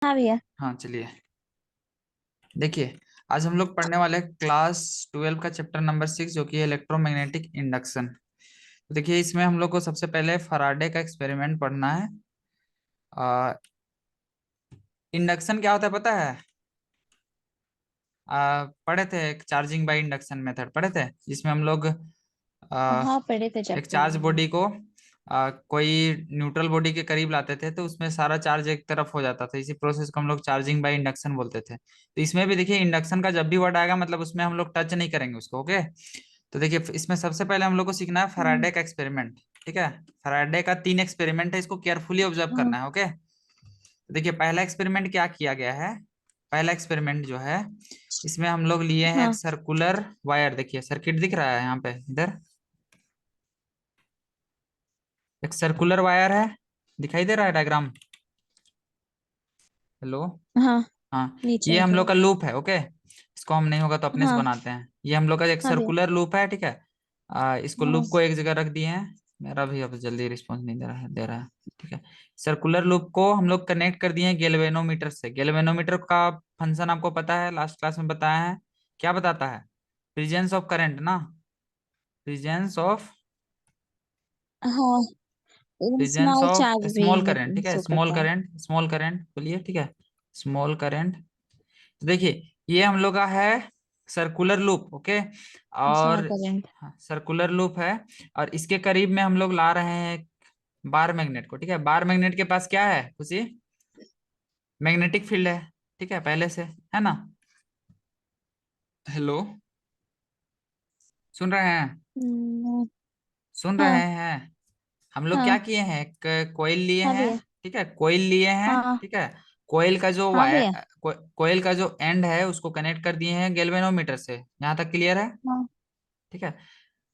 हाँ भैया। हाँ चलिए। देखिए, आज हम लोग पढ़ने वाले हैं क्लास 12 का चैप्टर नंबर 6, जो कि है इलेक्ट्रोमैग्नेटिक इंडक्शन। तो देखिए, इसमें हम लोग को सबसे पहले फराडे का एक्सपेरिमेंट पढ़ना है। इंडक्शन क्या होता है पता है? पढ़े थे, एक चार्जिंग बाय इंडक्शन मेथड पढ़े थे, जिसमें हम लोग हाँ पढ़े थे एक चैप्टर चार्ज में। बॉडी को कोई न्यूट्रल बॉडी के करीब लाते थे, तो उसमें सारा चार्ज एक तरफ हो जाता था। इसी प्रोसेस को हम लोग चार्जिंग बाय इंडक्शन बोलते थे। तो इसमें भी देखिए, इंडक्शन का जब भी वर्ड आएगा मतलब उसमें हम लोग टच नहीं करेंगे उसको। ओके, तो देखिए इसमें सबसे पहले हम लोग को सीखना है हम्म। फैराडे का एक्सपेरिमेंट। ठीक है, फैराडे का 3 एक्सपेरिमेंट है, इसको केयरफुली ऑब्जर्व हाँ करना है। ओके, तो देखिए पहला एक्सपेरिमेंट क्या किया गया है। पहला एक्सपेरिमेंट जो है, इसमें हम लोग लिए हैं एक हाँ सर्कुलर वायर। देखिए सर्किट दिख रहा है यहाँ पे, इधर एक सर्कुलर वायर है, दिखाई दे रहा है डायग्राम? हेलो। हाँ। हाँ, नीचे ये है हम लोग थोड़ा। का लूप है। ओके, इसको हम नहीं होगा तो अपने से हाँ। बनाते हैं। ये हम लोग का एक हाँ भैया। सर्कुलर लूप है, ठीक है। इसको हाँ। लूप को एक जगह रख दिए हैं। मेरा भी अब जल्दी रिस्पॉन्स नहीं दे रहा है। ठीक है, सर्कुलर लूप को हम लोग कनेक्ट कर दिए हैं गैल्वेनोमीटर से। गैल्वेनोमीटर का फंक्शन आपको पता है, लास्ट क्लास में बताया है। क्या बताता है? प्रेजेंस ऑफ करंट ना, प्रेजेंस ऑफ हाँ प्रेजेंस स्मॉल ऑफ चार्ज भी स्मॉल करंट। में ठीक है, शो स्मॉल करता है। करंट, स्मॉल करंट बोलिए। ठीक है, स्मॉल करंट। तो देखिए, ये हम लोग का है सर्कुलर लूप। ओके, स्मॉल और करंट। सर्कुलर लूप है, और इसके करीब में हम लोग ला रहे हैं बार मैग्नेट को। ठीक है, बार मैग्नेट के पास क्या है खुशी? मैग्नेटिक फील्ड है। ठीक है, पहले से है ना। हेलो, सुन रहे हैं? सुन रहे हाँ। हैं? हम लोग क्या हाँ। किए हैं, एक कोयल लिए हाँ हैं। भैया। ठीक है, कोयल लिए हैं। हाँ। ठीक है, कोयल का जो हाँ वायर, भैया। कोयल का जो एंड है उसको कनेक्ट कर दिए हैं गैल्वेनोमीटर से। यहाँ तक क्लियर है? हाँ। ठीक है,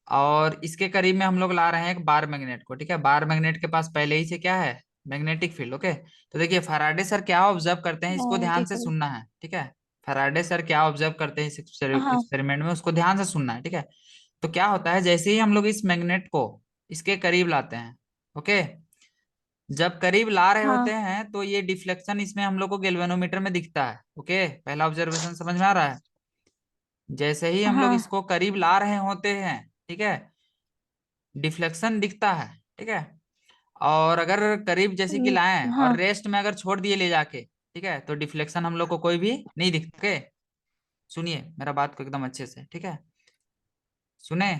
और इसके करीब में हम लोग ला रहे हैं एक बार मैग्नेट को। ठीक है, बार मैग्नेट के पास पहले ही से क्या है? Magnetic field. ओके, तो देखिए फैराडे सर क्या ऑब्जर्व करते हैं, इसको ध्यान ठीक से है। सुनना है। ठीक है, फैराडे सर क्या ऑब्जर्व करते हैं इस हाँ। एक्सपेरिमेंट में, उसको ध्यान से सुनना है। ठीक है, तो क्या होता है, जैसे ही हम लोग इस मैग्नेट को इसके करीब लाते हैं, ओके, जब करीब ला रहे होते हाँ। हैं तो ये डिफ्लेक्शन इसमें हम लोग को गैल्वेनोमीटर में दिखता है। ओके, पहला ऑब्जर्वेशन समझ में आ रहा है? जैसे ही हम लोग हाँ। इसको करीब ला रहे होते हैं, ठीक है, डिफ्लेक्शन दिखता है। ठीक है, और अगर करीब जैसे कि लाएं और हाँ। रेस्ट में अगर छोड़ दिए ले जाके, ठीक है, तो डिफ्लेक्शन हम लोग को कोई भी नहीं दिखता। ओके, सुनिए मेरा बात को एकदम अच्छे से। ठीक है, सुने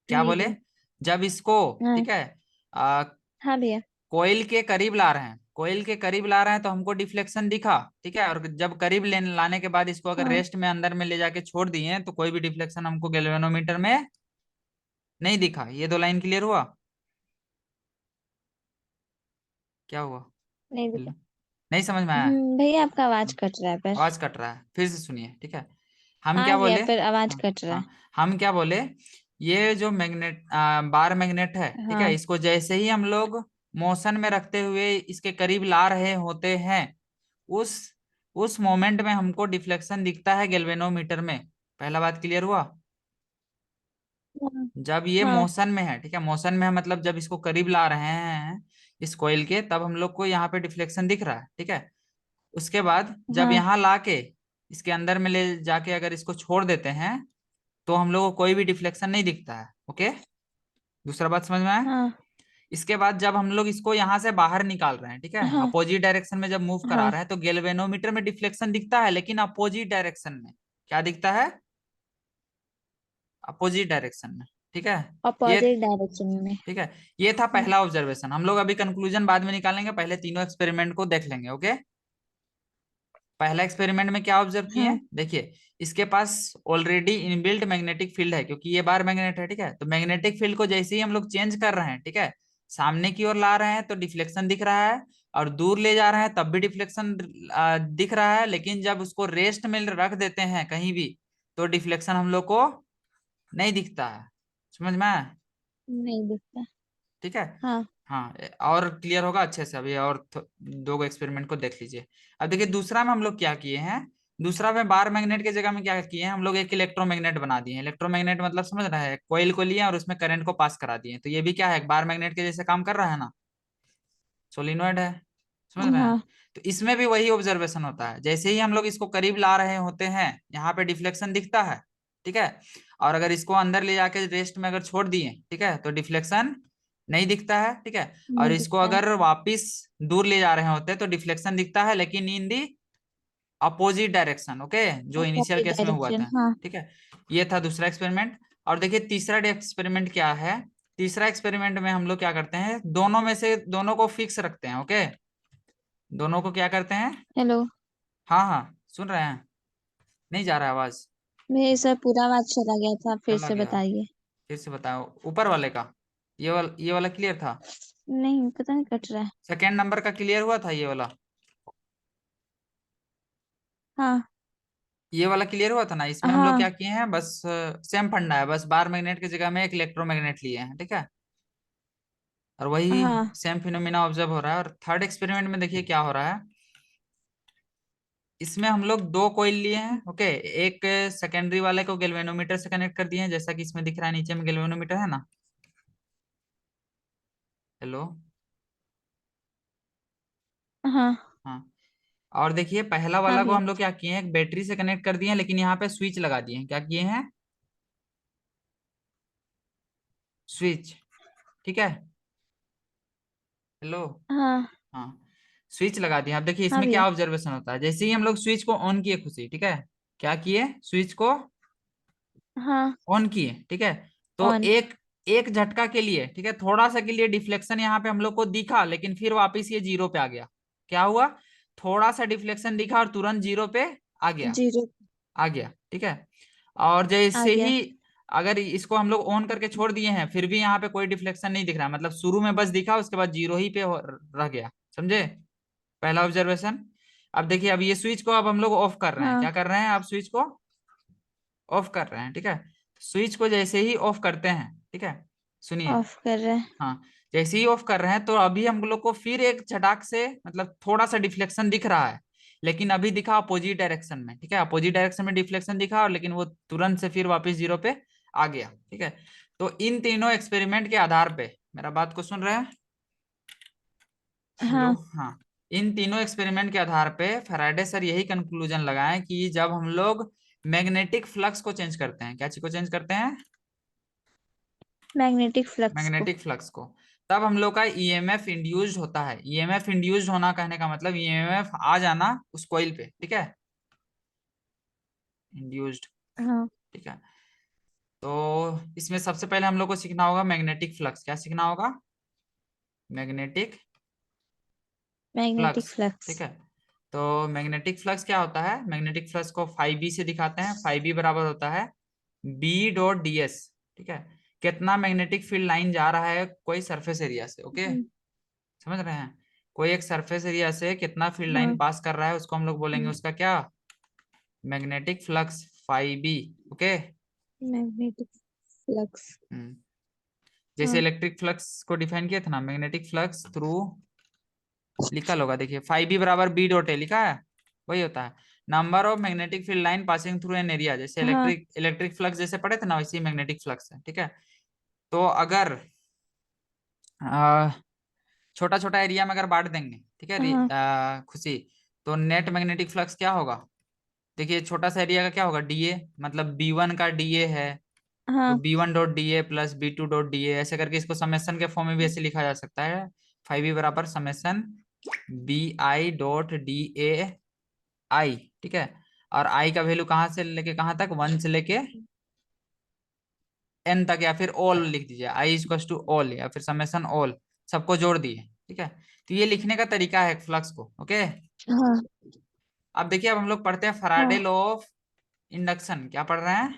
क्या जी बोले? जी। जब इसको, हाँ। ठीक है, हाँ भैया। कोयल के करीब ला रहे हैं, कोयल के करीब ला रहे हैं तो हमको डिफ्लेक्शन दिखा। ठीक है, और जब करीब लेने लाने के बाद इसको अगर हाँ। रेस्ट में अंदर में ले जाके छोड़ दिए तो कोई भी डिफ्लेक्शन हमको गैल्वेनोमीटर में नहीं दिखा। ये दो लाइन क्लियर हुआ? क्या हुआ? नहीं हेलो, दिखा। नहीं समझ में आया? भैया आपका आवाज कट रहा है पर। आवाज कट रहा है, फिर से सुनिए। ठीक है, हम हाँ क्या भैया बोले? पर आवाज हाँ, कट रहा है। हाँ, हम क्या बोले? ये जो बार मैग्नेट है, ठीक है, हाँ। इसको जैसे ही हम लोग मोशन में रखते हुए इसके करीब ला रहे होते हैं, उस उस मोमेंट में हमको डिफ्लेक्शन दिखता है गैल्वेनोमीटर में। पहला बात क्लियर हुआ? हाँ। जब ये हाँ। मोशन में है, ठीक है, मोशन में है मतलब जब इसको करीब ला रहे हैं इस कोयल के, तब हम लोग को यहाँ पे डिफ्लेक्शन दिख रहा है। ठीक है, उसके बाद जब हाँ। यहाँ लाके इसके अंदर में ले जाके अगर इसको छोड़ देते हैं तो हम लोग को कोई भी डिफ्लेक्शन नहीं दिखता है। ओके, दूसरा बात समझ में आया? हाँ। इसके बाद जब हम लोग इसको यहाँ से बाहर निकाल रहे हैं, ठीक है, हाँ। अपोजिट डायरेक्शन में जब मूव करा हाँ। रहे हैं, तो गैल्वेनोमीटर में डिफ्लेक्शन दिखता है, लेकिन अपोजिट डायरेक्शन में। क्या दिखता है? अपोजिट डायरेक्शन में। ठीक है, ये, अपोजिट डायरेक्शन में। ठीक है, ये था पहला ऑब्जर्वेशन। हम लोग अभी कंक्लूजन बाद में निकालेंगे, पहले तीनों एक्सपेरिमेंट को देख लेंगे। ओके, पहला एक्सपेरिमेंट में क्या ऑब्जर्व किए हाँ। हैं, देखिए इसके पास ऑलरेडी इनबिल्ट मैग्नेटिक फील्ड है, क्योंकि ये बार मैग्नेट है। ठीक है, तो मैग्नेटिक फील्ड को जैसे ही हम लोग चेंज कर रहे हैं, ठीक है, सामने की ओर ला रहे हैं तो डिफ्लेक्शन दिख रहा है, और दूर ले जा रहे हैं तब भी डिफ्लेक्शन दिख रहा है, लेकिन जब उसको रेस्ट में रख देते हैं कहीं भी तो डिफ्लेक्शन हम लोग को नहीं दिखता है। समझ में आया? नहीं दिखता। ठीक है, हाँ। हाँ, और क्लियर होगा अच्छे से अभी, और दो एक्सपेरिमेंट को देख लीजिए। अब देखिए दूसरा में हम लोग क्या किए हैं। दूसरा में बार मैग्नेट की जगह में क्या किए हैं, हम लोग एक इलेक्ट्रोमैग्नेट बना दिए हैं। इलेक्ट्रोमैग्नेट मतलब समझ रहे हैं, कोयल को लिए और उसमें करंट को पास करा दिए, तो ये भी क्या है, बार मैग्नेट के जैसे काम कर रहा है ना, सोलिनॉइड है। समझ रहे हैं? हाँ तो इसमें भी वही ऑब्जर्वेशन होता है, जैसे ही हम लोग इसको करीब ला रहे होते हैं यहाँ पे डिफ्लेक्शन दिखता है, ठीक है। और अगर इसको अंदर ले जाके रेस्ट में अगर छोड़ दिए, ठीक है, तो डिफ्लेक्शन नहीं दिखता है, ठीक है। और नहीं इसको दिखता है। अगर वापिस दूर ले जा रहे होते हैं तो डिफ्लेक्शन दिखता है, लेकिन इन दी अपोजिट डायरेक्शन, ओके, जो इनिशियल अपोजिट केस में हुआ डायरेक्शन, था, हाँ। ठीक है। ये था दूसरा एक्सपेरिमेंट। और देखिए तीसरा एक्सपेरिमेंट क्या है। तीसरा एक्सपेरिमेंट में हम लोग क्या करते हैं, दोनों में से दोनों को फिक्स रखते हैं, ओके। दोनों को क्या करते हैं। हेलो। हाँ हाँ, सुन रहे हैं, नहीं जा रहा है आवाज। मेरे सर पूरा आवाज चला गया था, फिर चला से गया, बताइए। फिर से बताओ ऊपर वाले का। ये वाला क्लियर था। नहीं, पता नहीं, कट रहा है। सेकेंड नंबर का क्लियर हुआ था ये वाला। हाँ ये वाला क्लियर हुआ था ना। इसमें हम लोग क्या हाँ किए हैं, बस सेम फंडा है, बस बार मैग्नेट की जगह में एक इलेक्ट्रोमैग्नेट लिए हैं, ठीक है। और वही हाँ। सेम फिनोमिना ऑब्जर्व हो रहा है। और थर्ड एक्सपेरिमेंट में देखिए क्या हो रहा है। इसमें हम लोग दो कॉइल लिए हैं, ओके। एक सेकेंडरी वाले को गैल्वेनोमीटर से कनेक्ट कर दिए हैं, जैसा कि इसमें दिख रहा है, नीचे में गैल्वेनोमीटर है ना। हेलो। हाँ हाँ। और देखिए पहला हाँ वाला को भैया। हम लोग क्या किए हैं, एक बैटरी से कनेक्ट कर दिए हैं, लेकिन यहाँ पे स्विच लगा दिए हैं। क्या किए हैं, स्विच, ठीक है। हेलो। हाँ हाँ, स्विच लगा दिया। अब देखिए हाँ इसमें भैया। क्या ऑब्जर्वेशन होता है, जैसे ही हम लोग स्विच को ऑन किए खुशी, ठीक है, क्या किए, स्विच को हाँ। ऑन किए, ठीक है। तो ऑन। एक एक झटका के लिए, ठीक है, थोड़ा सा के लिए डिफ्लेक्शन यहाँ पे हम लोग को दिखा, लेकिन फिर वापस ये जीरो पे आ गया। क्या हुआ, थोड़ा सा डिफ्लेक्शन दिखा और तुरंत जीरो पे आ गया, जीरो। आ गया, ठीक है। और आ जैसे गया। ही अगर इसको हम लोग ऑन करके छोड़ दिए हैं, फिर भी यहाँ पे कोई डिफ्लेक्शन नहीं दिख रहा है, मतलब शुरू में बस दिखा, उसके बाद जीरो ही पे रह गया, समझे, पहला ऑब्जर्वेशन। अब देखिए, अब ये स्विच को अब हम लोग ऑफ कर रहे हैं। हाँ। क्या कर रहे हैं, अब स्विच को ऑफ कर रहे हैं, ठीक है। स्विच को जैसे ही ऑफ करते हैं, ठीक है, सुनिए, ऑफ कर रहे हैं। हाँ, जैसे ही ऑफ कर रहे हैं तो अभी हम लोग को फिर एक झटाक से, मतलब थोड़ा सा डिफ्लेक्शन दिख रहा है, लेकिन अभी दिखा अपोजिट डायरेक्शन में, ठीक है। अपोजिट डायरेक्शन में डिफ्लेक्शन दिखा, और लेकिन वो तुरंत से फिर वापस जीरो पे आ गया, ठीक है। तो इन तीनों एक्सपेरिमेंट के आधार पे, मेरा बात को सुन रहे हैं, हेलो, हाँ। हाँ, इन तीनों एक्सपेरिमेंट के आधार पे फैराडे सर यही कंक्लूजन लगाए कि जब हम लोग मैग्नेटिक फ्लक्स को चेंज करते हैं, क्या चीज को चेंज करते हैं, मैग्नेटिक फ्लक्स को। मैग्नेटिक फ्लक्स को, तब हम लोग का ईएमएफ इंड्यूस्ड होता है। ईएमएफ इंड्यूस्ड होना कहने का मतलब ईएमएफ आ जाना उस कॉइल पे, ठीक है, इंड्यूस्ड, हाँ। ठीक है। तो इसमें सबसे पहले हम लोग को सीखना होगा मैग्नेटिक फ्लक्स। क्या सीखना होगा, मैग्नेटिक मैग्नेटिक फ्लक्स, फ्लक्स। ठीक है। तो मैग्नेटिक फ्लक्स क्या होता है, मैग्नेटिक फ्लक्स को फाइव बी से दिखाते हैं। फाइव बी बराबर होता है बी डॉट डी एस, ठीक है। कितना मैग्नेटिक फील्ड लाइन जा रहा है कोई सरफेस एरिया से, ओके, समझ रहे हैं, कोई एक सरफेस एरिया से कितना फील्ड लाइन हाँ। पास कर रहा है, उसको हम लोग बोलेंगे उसका क्या, magnetic flux, phi B, okay. Magnetic flux. जैसे हाँ इलेक्ट्रिक फ्लक्स को डिफाइन किया था ना, मैग्नेटिक फ्लक्स थ्रू, लिखा होगा, देखिए फाइव बी बराबर बी डॉट ए लिखा है, वही होता है number of magnetic field line passing through an area. जैसे हाँ इलेक्ट्रिक फ्लक्स जैसे पढ़े थे ना, वैसे ही मैग्नेटिक फ्लक्स है, ठीक है। तो अगर छोटा छोटा एरिया में अगर बांट देंगे, ठीक है, हाँ खुशी, तो नेट मैग्नेटिक फ्लक्स क्या होगा। देखिए छोटा सा एरिया का क्या होगा, डीए, मतलब बी वन का डीए है, तो हाँ। B one dot D A plus B two dot D A, ऐसे करके इसको समेशन के फॉर्म में भी ऐसे लिखा जा सकता है। फाइव बी बराबर summation B I dot D A I, ठीक है। और आई का वैल्यू कहाँ से लेके कहाँ तक, वन से लेके एन तक, या फिर ऑल लिख दीजिए, आई इक्वल्स टू ऑल, या फिर समेशन ऑल, सबको जोड़ दिए, ठीक है। तो ये लिखने का तरीका है फ्लक्स को, ओके। हाँ अब देखिए, अब हम लोग पढ़ते हैं फैराडे हाँ। Law of induction. क्या पढ़ रहे हैं,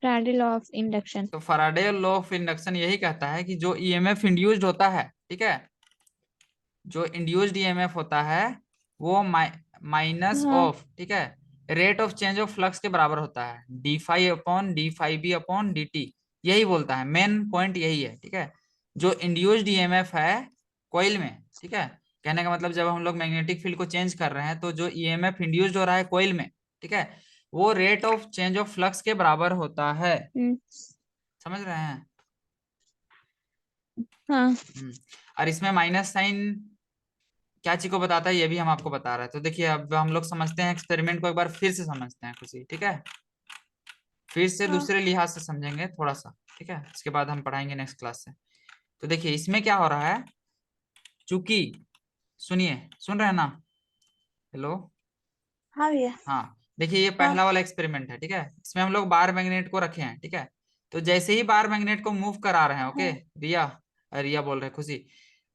फैराडे लॉ ऑफ इंडक्शन। तो फैराडे लॉ ऑफ इंडक्शन यही कहता है कि जो ईएमएफ इंड्यूस्ड होता है, ठीक है, जो इंड्यूस्ड ईएमएफ होता है वो माइनस हाँ। ऑफ, ठीक है, rate of change of flux के बराबर होता है, D phi upon D phi B upon D T. यही बोलता है, मेन पॉइंट यही है, ठीक है। जो इंड्यूस्ड ईएमएफ है कोइल में, ठीक है, कहने का मतलब जब हम लोग मैग्नेटिक फील्ड को चेंज कर रहे हैं, तो जो ईएमएफ इंड्यूस्ड हो रहा है कोइल में, ठीक है, वो rate of change of flux के बराबर होता है, हम्म। समझ रहे हैं। हाँ और इसमें माइनस साइन क्या चीज को बताता है ये भी हम आपको बता रहे हैं। तो देखिए अब हम लोग समझते हैं एक्सपेरिमेंट को, एक बार फिर से समझते हैं खुशी, ठीक है। फिर से हाँ दूसरे लिहाज से समझेंगे थोड़ा सा, ठीक है। इसके बाद हम पढ़ाएंगे नेक्स्ट क्लास से। तो देखिए इसमें क्या हो रहा है, चूंकि सुनिए, सुन रहे हैं ना, हेलो। हाँ भैया। हाँ देखिए ये हाँ पहला वाला एक्सपेरिमेंट है, ठीक है। इसमें हम लोग बार मैग्नेट को रखे हैं, ठीक है। तो जैसे ही बार मैग्नेट को मूव करा रहे हैं, ओके हाँ रिया, रिया बोल रहे हैं खुशी,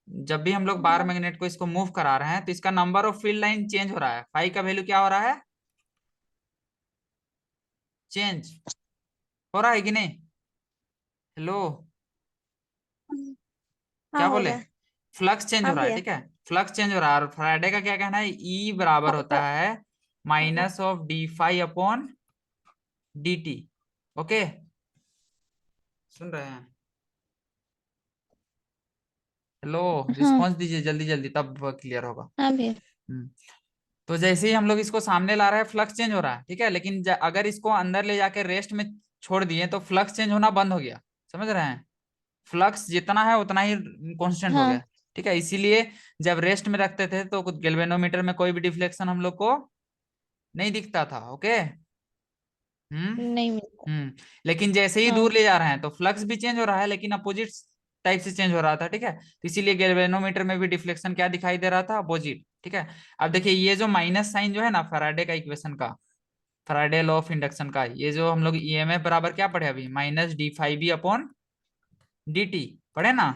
जब भी हम लोग बार हाँ मैग्नेट को इसको मूव करा रहे हैं तो इसका number of field line change हो रहा है। फाई का वैल्यू क्या हो रहा है, चेंज हो रहा है कि नहीं, हेलो, हाँ क्या हो बोले, रहा है। फ्लक्स चेंज हो हाँ रहा है, भैया। ठीक है। फ्लक्स चेंज हो रहा है और फैराडे का क्या कहना है, ई बराबर फ- होता फ- है minus of D phi upon D T. Okay, सुन रहे हैं, हेलो, हाँ रिस्पॉन्स दीजिए जल्दी जल्दी तब क्लियर होगा। हाँ भैया। हम्म, तो जैसे ही हम लोग इसको सामने ला रहे हैं फ्लक्स चेंज हो रहा है, ठीक है। लेकिन अगर इसको अंदर ले जाके रेस्ट में छोड़ दिए तो फ्लक्स चेंज होना बंद हो गया, समझ रहे हैं। फ्लक्स जितना है उतना ही कांस्टेंट हो हाँ गया, ठीक है। इसीलिए जब रेस्ट में रखते थे तो गैल्वेनोमीटर में कोई भी डिफ्लेक्शन हम लोग को नहीं दिखता था, ओके। हम्म नहीं मिलता। लेकिन जैसे ही दूर हाँ ले जा रहे हैं तो फ्लक्स भी चेंज हो रहा है, लेकिन अपोजिट टाइप से चेंज हो रहा था, ठीक है। तो इसीलिए गैल्वेनोमीटर में भी डिफ्लेक्शन क्या दिखाई दे रहा था, अपोजिट, ठीक है। अब देखिए ये जो माइनस साइन जो है ना फैराडे का इक्वेशन का, फैराडे लॉ ऑफ इंडक्शन का, ये जो हम लोग ईएमएफ बराबर क्या पढ़े अभी, minus D phi B upon D T, पढ़े ना,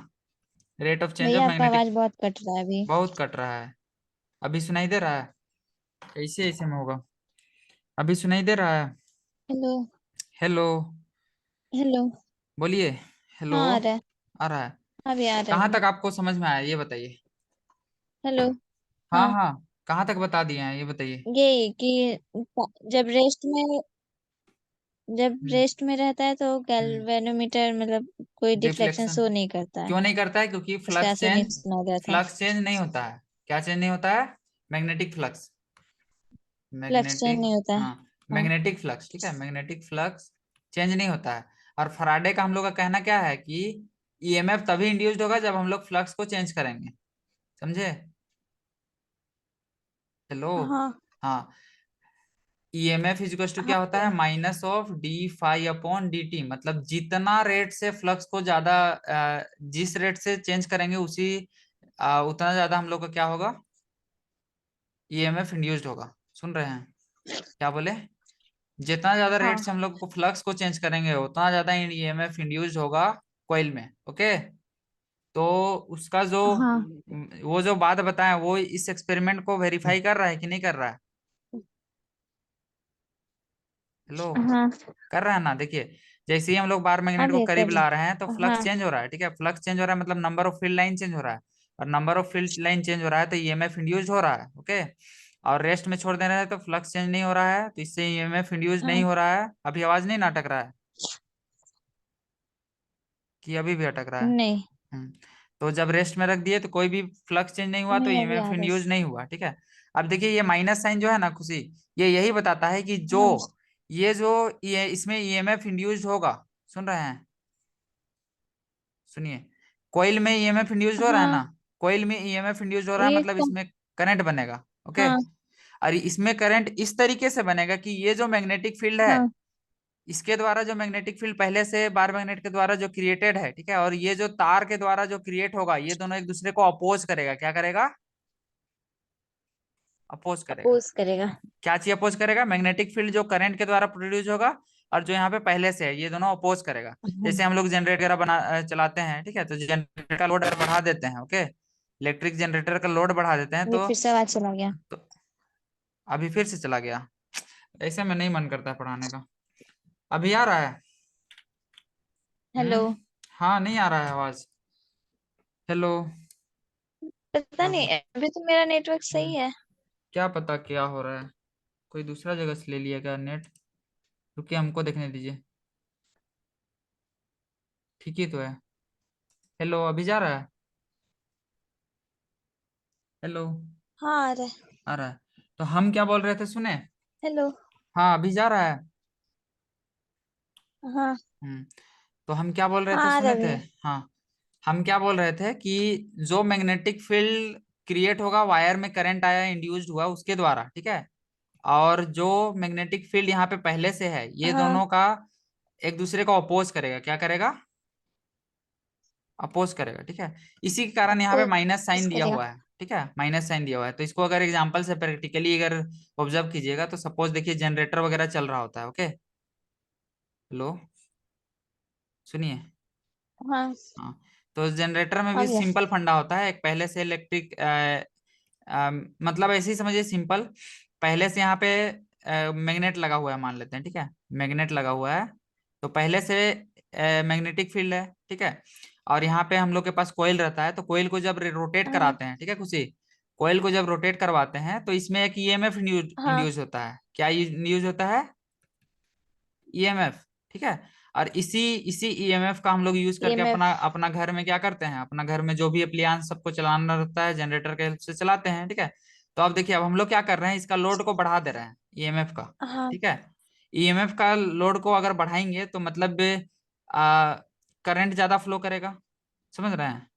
रेट ऑफ चेंज ऑफ भैया आपका मैग्नेटिक। आवाज बहुत कट रहा है अभी। बहुत कट रहा है, अभी सुनाई दे रहा है, कैसे ऐसे में होगा, अभी सुनाई दे रहा है, हेलो। Hello, hello. बोलिए, हेलो, हाँ आ रहा है। आ रहा है। हाँ भैया आ रहा है कहाँ अभी। तक आपको समझ में आया ये बताइए। हेलो। हाँ हाँ हाँ, कहाँ तक बता दिए हैं ये बताइए। ये कि जब रेस्ट में जब हम्म रेस्ट में रहता है तो हम्म गैल्वेनोमीटर मतलब कोई डिफ्लेक्शन डिफ्लेक्शन शो नहीं करता है। क्यों नहीं करता है, क्योंकि इसलिए फ्लक्स ऐसे नहीं चेंज, सुना दिया था। फ्लक्स चेंज नहीं होता है। क्या चेंज नहीं होता है, magnetic flux, flux change magnetic, नहीं होता है। हाँ हाँ मैग्नेटिक फ्लक्स, ठीक है, मैग्नेटिक फ्लक्स चेंज नहीं होता है। और फराडे का हम लोग का कहना क्या है कि ईएमएफ तभी इंड्यूस्ड होगा जब हम लोग फ्लक्स को चेंज करेंगे, समझे, हेलो। हाँ हाँ, ईएमएफ इजिकल्स टू हाँ क्या होता भैया। है, minus of D phi upon D T. मतलब जितना रेट से फ्लक्स को ज्यादा जिस रेट से चेंज करेंगे उसी उतना ज्यादा हम लोग का क्या होगा, ईएमएफ इंड्यूस्ड होगा। सुन रहे हैं, क्या बोले, जितना ज्यादा रेट हाँ से हम लोग को फ्लक्स को चेंज करेंगे उतना ज्यादा ईएमएफ इंड्यूस्ड होगा कॉइल में, ओके। तो उसका जो हाँ वो जो बात बताएं वो इस एक्सपेरिमेंट को वेरीफाई कर रहा है कि नहीं कर रहा है, हेलो, हाँ कर रहा है ना। देखिए जैसे ही हम लोग बार हाँ मैग्नेट को भैया करीब कर ला रहे हैं तो रहे। फ्लक्स हाँ चेंज हो रहा है, ठीक है। फ्लक्स चेंज हो रहा है मतलब number of field line change हो रहा है, और number of field line change हो रहा है तो ईएमएफ इंड्यूस हो रहा है, ओके। और रेस्ट में छोड़ दे रहे हैं तो फ्लक्स चेंज नहीं हो रहा है, तो इससे ईएमएफ इंड्यूस नहीं हाँ हो रहा है। अभी आवाज नहीं नाटक रहा है कि अभी भी अटक रहा है। नहीं हम्म तो जब रेस्ट में रख दिए तो कोई भी फ्लक्स चेंज नहीं हुआ तो नहीं अभी ईएमएफ आ रहा इंड्यूस है। नहीं हुआ, ठीक है। अब देखिए ये माइनस साइन जो है ना खुशी, ये यही बताता है कि जो हाँ ये इसमें ईएमएफ इंड्यूस होगा, सुन रहे हैं, सुनिए, कोइल में ईएमएफ इंड्यूस हो रहा है ना, हाँ कोइल में ईएमएफ इंड्यूस हो रहा है ये मतलब इसमें करंट बनेगा, ओके। हाँ और इसमें करंट इस तरीके से बनेगा कि ये जो मैग्नेटिक फील्ड है, हाँ इसके द्वारा जो मैग्नेटिक फील्ड पहले से बार मैग्नेट के द्वारा जो क्रिएटेड है, ठीक है, और ये जो तार के द्वारा जो क्रिएट होगा, ये दोनों एक दूसरे को अपोज करेगा, क्या करेगा, अपोज करेगा। अपोज करेगा। क्या चीज अपोज करेगा, मैग्नेटिक फील्ड जो करंट के द्वारा प्रोड्यूस होगा और जो यहाँ पे पहले से है, ये दोनों अपोज करेगा। हाँ जैसे हम लोग जनरेटर वगैरह चलाते हैं, ठीक है, तो जनरेटर का लोड अगर बढ़ा देते हैं, ओके, इलेक्ट्रिक जनरेटर का लोड बढ़ा देते हैं ये फिर से आवाज चला गया। तो अभी फिर से चला गया, ऐसे में नहीं मन करता है पढ़ाने का। अभी आ रहा है, हेलो। हाँ नहीं आ रहा है आवाज, हेलो, पता क्या नहीं हुआ, अभी तो मेरा नेटवर्क हम्म सही है। क्या पता क्या हो रहा है, कोई दूसरा जगह से ले लिया क्या नेट, रुकिए हमको देखने दीजिए, ठीक ही तो है, हेलो, अभी जा रहा है, हेलो, हाँ आ रहा है। आ रहा है। तो हम क्या बोल रहे थे सुने, हेलो। हाँ अभी जा रहा है। हाँ हम्म तो हम क्या बोल रहे हाँ थे आ रहा सुने है थे, भैया। हाँ हम क्या बोल रहे थे कि जो मैग्नेटिक फील्ड क्रिएट होगा, वायर में करंट आया, इंड्यूस्ड हुआ उसके द्वारा, ठीक है, और जो मैग्नेटिक फील्ड यहाँ पे पहले से है, ये हाँ, दोनों का एक दूसरे को अपोज करेगा। क्या करेगा? अपोज करेगा, ठीक है। इसी के कारण यहाँ पे माइनस अपोज साइन दिया करेगा। हुआ है, ठीक है, माइनस साइन दिया हुआ है। तो इसको अगर एग्जांपल से प्रैक्टिकली अगर ऑब्जर्व कीजिएगा तो सपोज देखिए जनरेटर वगैरह चल रहा होता है, ओके। हेलो, सुनिए। हाँ, हाँ, तो जनरेटर में भी आ गया। सिंपल फंडा होता है। एक पहले से इलेक्ट्रिक मतलब ऐसे ही समझिए, सिंपल। पहले से यहाँ पे मैग्नेट लगा हुआ है मान लेते हैं, ठीक है, मैग्नेट लगा हुआ है। तो पहले से मैग्नेटिक फील्ड है, ठीक है। और यहाँ पे हम लोग के पास कोयल रहता है, तो कोयल को जब रोटेट हाँ, कराते हैं, ठीक है खुशी, कोयल को जब रोटेट करवाते हैं तो इसमें एक ईएमएफ हाँ, इंड्यूस होता है। क्या इंड्यूस होता है? ईएमएफ, ठीक है। और इसी इसी ईएमएफ का हम लोग यूज करके अपना ईएमएफ। अपना घर में क्या करते हैं, अपना घर में जो भी अप्लायंस सबको चलाना रहता है जनरेटर के हेल्प से चलाते हैं, ठीक है। तो अब देखिए, अब हम लोग क्या कर रहे हैं, इसका लोड को बढ़ा दे रहे हैं, ईएमएफ का, हाँ, ठीक है। ईएमएफ का लोड को अगर बढ़ाएंगे तो मतलब आ, करंट ज्यादा फ्लो करेगा, समझ रहे हैं।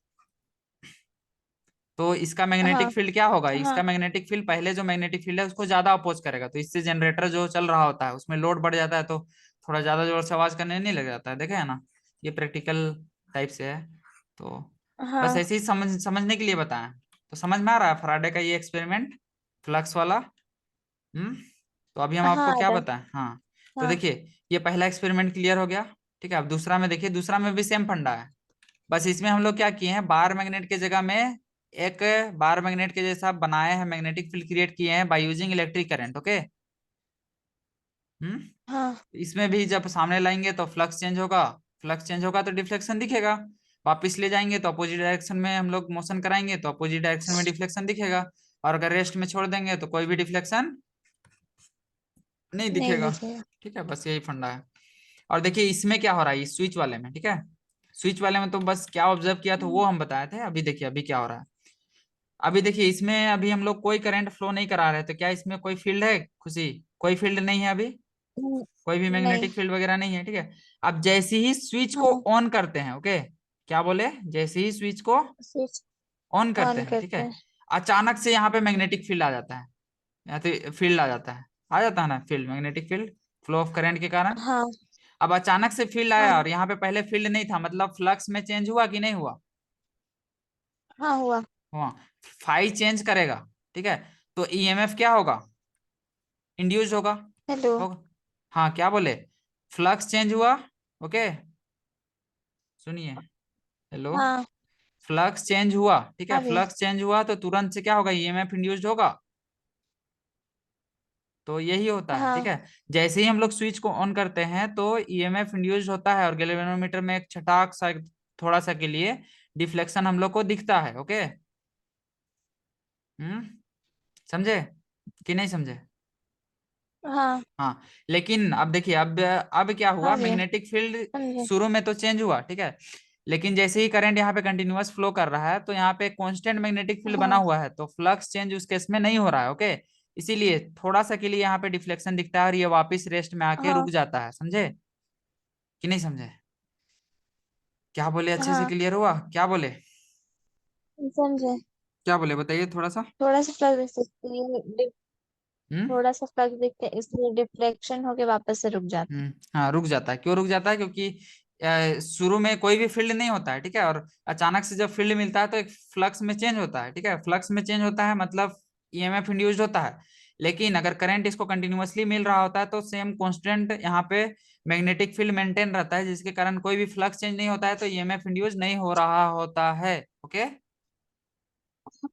तो इसका मैग्नेटिक हाँ, फील्ड क्या होगा, इसका हाँ, मैग्नेटिक फील्ड पहले जो मैग्नेटिक फील्ड है उसको ज्यादा अपोज करेगा, तो इससे जनरेटर जो चल रहा होता है उसमें लोड बढ़ जाता है, तो थोड़ा ज्यादा जोर से आवाज करने नहीं लग जाता है, देखे है ना। ये प्रैक्टिकल टाइप से है। तो बस हाँ, ऐसे ही समझने के लिए बताएं। तो समझ में आ रहा है फराडे का ये एक्सपेरिमेंट, फ्लक्स वाला? हम्म। तो अभी हम हाँ, आपको क्या अरे, बताएं, हाँ। तो हाँ, देखिए, ये पहला एक्सपेरिमेंट क्लियर हो गया, ठीक है। अब दूसरा में देखिए, दूसरा में भी सेम फंडा है। बस इसमें हम लोग क्या किए हैं, बार मैग्नेट के जगह में एक बार मैग्नेट के जैसा बनाए हैं, मैग्नेटिक फील्ड क्रिएट किए हैं by using electric current, okay. Hmm. हाँ, इसमें भी जब सामने लाएंगे तो फ्लक्स चेंज होगा, फ्लक्स चेंज होगा तो डिफ्लेक्शन दिखेगा। वापस ले जाएंगे तो अपोजिट डायरेक्शन में हम लोग मोशन कराएंगे तो अपोजिट डायरेक्शन में डिफ्लेक्शन दिखेगा। और अगर रेस्ट में छोड़ देंगे तो कोई भी डिफ्लेक्शन नहीं नहीं दिखेगा, दिखेगा। ठीक है। बस यही फंडा है। और देखिए इसमें क्या हो रहा है, इस स्विच वाले में, ठीक है। स्विच वाले में तो बस क्या ऑब्जर्व किया तो वो हम बताए थे। अभी देखिए अभी क्या हो रहा है। अभी देखिए इसमें अभी हम लोग कोई करंट फ्लो नहीं करा रहे, तो क्या इसमें कोई फील्ड है खुशी? कोई फील्ड नहीं है अभी, हम्म, कोई भी नहीं। मैग्नेटिक फील्ड वगैरह नहीं है, ठीक है। अब जैसे ही स्विच को हाँ, ऑन करते हैं, ओके, क्या बोले, जैसे ही स्विच को स्विच ऑन करते ऑन हैं, ठीक करते है, हैं। अचानक से यहाँ पे मैग्नेटिक फील्ड आ जाता है। यहाँ तो फील्ड आ जाता है ना field, magnetic field, flow of current के कारण। हाँ, अब अचानक से फील्ड आया हाँ, और यहाँ पे पहले फील्ड नहीं था, मतलब फ्लक्स में चेंज हुआ कि नहीं हुआ? हाँ, हुआ। हुआ। फाई चेंज करेगा, ठीक है। तो ईएमएफ क्या होगा, इंड्यूस होगा, हेलो। होगा। हाँ, क्या बोले, फ्लक्स चेंज हुआ, ओके, सुनिए। हेलो, हाँ, फ्लक्स चेंज हुआ, ठीक है, आ गया। फ्लक्स चेंज हुआ तो तुरंत से क्या होगा, ईएमएफ इंड्यूस्ड होगा। तो यही होता है, ठीक हाँ, है। जैसे ही हम लोग स्विच को ऑन करते हैं तो ईएमएफ इंड्यूस्ड होता है और गैल्वेनोमीटर में एक छटाक सा, थोड़ा सा के लिए डिफ्लेक्शन हम लोग को दिखता है, ओके। हम्म। समझे कि नहीं समझे? हाँ, हाँ। लेकिन अब देखिए, अब क्या हुआ, आ गया। मैग्नेटिक फील्ड समझे। शुरू में तो चेंज हुआ, ठीक है। लेकिन जैसे ही करंट यहाँ पे कंटिन्यूअस फ्लो कर रहा है तो यहाँ पे कांस्टेंट मैग्नेटिक फील्ड बना हाँ, हुआ है, तो फ्लक्स चेंज उस केस में नहीं हो रहा है, ओके। इसीलिए थोड़ा सा के लिए यहाँ पे डिफ्लेक्शन दिखता है और ये वापस रेस्ट में आके हाँ, रुक जाता है, समझे कि नहीं समझे? क्या बोले, अच्छे से हाँ, क्लियर हुआ? क्या बोले, समझे। क्या बोले बताइए थोड़ा सा। थोड़ा सा फ्लक्स दिख सकती है, हम्म। थोड़ा सा फ्लक्स दिखते है इसलिए डिफ्लेक्शन होके वापस से रुक जाता है। हाँ, रुक जाता है। क्यों रुक जाता है? क्योंकि शुरू में कोई भी फील्ड नहीं होता है, ठीक है, और अचानक से जब फील्ड मिलता है तो एक फ्लक्स में चेंज होता है, ठीक है। फ्लक्स में चेंज होता है मतलब ईएमएफ इंड्यूस्ड होता है। लेकिन अगर करंट इसको कंटिन्यूअसली मिल रहा होता है तो सेम कांस्टेंट यहाँ पे मैग्नेटिक फील्ड मेंटेन रहता है, जिसके कारण कोई भी फ्लक्स चेंज नहीं होता है, तो ईएमएफ इंड्यूस नहीं हो रहा होता है, ओके।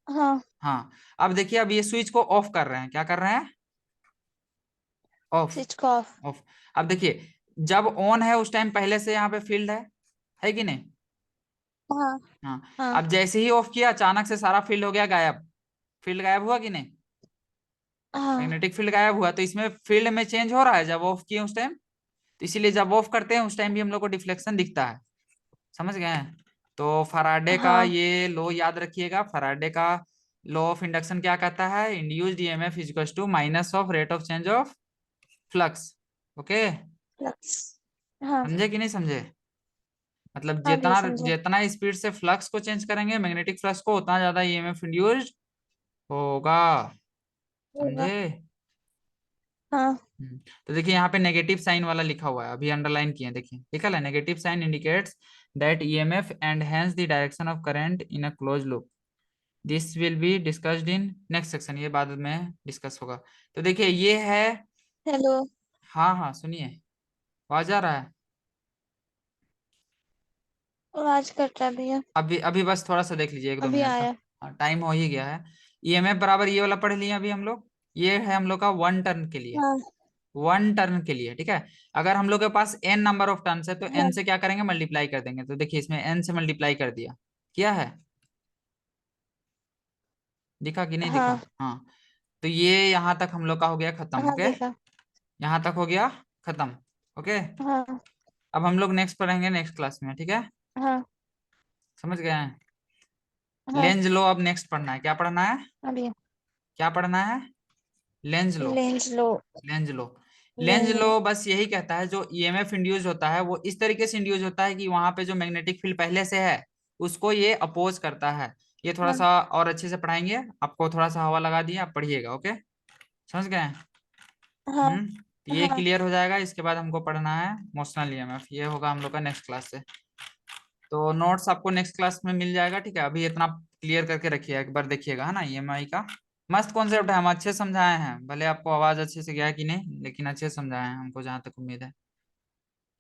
हाँ, हाँ। अब देखिए, अब ये स्विच को ऑफ कर रहे हैं, क्या कर रहे हैं, ऑफ, स्विच को ऑफ। ऑफ। अब देखिए, जब ऑन है उस टाइम पहले से यहाँ पे फील्ड है कि नहीं? हाँ, हाँ। हाँ, अब जैसे ही ऑफ किया अचानक से सारा फील्ड हो गया गायब, फील्ड गायब हुआ कि नहीं? हाँ, मैग्नेटिक फील्ड गायब हुआ, तो इसमें फील्ड में चेंज हो रहा है जब ऑफ किए उस टाइम। तो इसीलिए जब ऑफ करते हैं उस टाइम भी हम लोग को डिफ्लेक्शन दिखता है, समझ गए हैं। तो फराडे का हाँ, ये लॉ याद रखिएगा। फराडे का लॉ ऑफ इंडक्शन क्या कहता है, induced EMF is equal to minus of rate of change of flux, okay. Flux. हाँ, समझे कि नहीं समझे? मतलब हाँ भैया जितना समझे। जितना स्पीड से फ्लक्स को चेंज करेंगे, मैग्नेटिक फ्लक्स को, उतना ज्यादा ईएमएफ इंड्यूस्ड होगा। होगा। समझे? हाँ। तो देखिए यहाँ पे नेगेटिव साइन वाला लिखा हुआ है, अभी अंडरलाइन किए हैं, देखिए लिखा है negative sign indicates that EMF and hence the direction of current in a close loop. This will be discussed in next section, ये बाद में डिस्कस होगा। तो देखिए ये है। हेलो। हाँ हाँ सुनिए, आवाज आ रहा है? आवाज कट रहा है भैया। अभी अभी बस थोड़ा सा देख लीजिए, एक दो अभी मिनट का। आया। हाँ टाइम हो ही गया है। ईएमएफ बराबर ये वाला पढ़ लिए अभी हम लोग। ये है हम लोग का वन टर्न के लिए। हाँ। वन टर्न के लिए, ठीक है। अगर हम लोग के पास एन नंबर ऑफ टर्न्स है तो एन हाँ। से क्या करेंगे, मल्टीप्लाई कर देंगे। तो देखिए इसमें एन से मल्टीप्लाई कर दिया, किया है, दिखा कि नहीं दिखा? हाँ। हाँ। तो ये यहाँ तक हम लोग का हो गया खत्म, हाँ ओके। देखा। यहाँ तक हो गया खत्म, ओके। हाँ। अब हम लोग नेक्स्ट पढ़ेंगे नेक्स्ट क्लास में, ठीक है। हाँ। समझ गए हैं? हाँ। लेंज लो अब नेक्स्ट पढ़ना है, क्या पढ़ना है? हाँ भैया। क्या पढ़ना है? Lenz law. लेंस लो। Lenz law. लेंज लेंस लो लो। बस यही कहता है, जो ईएमएफ इंड्यूस होता है वो इस तरीके से इंड्यूस होता है कि वहां पे जो मैग्नेटिक फील्ड पहले से है उसको ये अपोज करता है। ये थोड़ा हाँ। सा और अच्छे से पढ़ाएंगे आपको, थोड़ा सा हवा लगा दिया, आप पढ़िएगा, ओके। समझ गए? हाँ। तो ये हाँ। क्लियर हो जाएगा। इसके बाद हमको पढ़ना है मोशनल ईएमएफ, ये होगा हम लोग का नेक्स्ट क्लास से। तो नोट्स आपको नेक्स्ट क्लास में मिल जाएगा, ठीक है। अभी इतना क्लियर करके रखिए, एक बार देखिएगा, है ना। ईएमआई का मस्त कॉन्सेप्ट है, हम अच्छे समझाए हैं, भले आपको आवाज अच्छे से गया कि नहीं, लेकिन अच्छे समझाए हैं हमको, जहाँ तक उम्मीद है,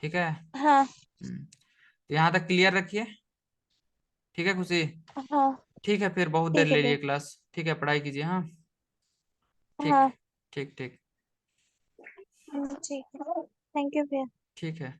ठीक है। हाँ। तो यहाँ तक क्लियर रखिए, ठीक है खुशी? हाँ। ठीक है, फिर बहुत देर ठीक है ले भैया। लिए क्लास, ठीक है, पढ़ाई कीजिए, हाँ। ठीक। हाँ। ठीक ठीक। ठीक है। थैंक यू भैया। ठीक है।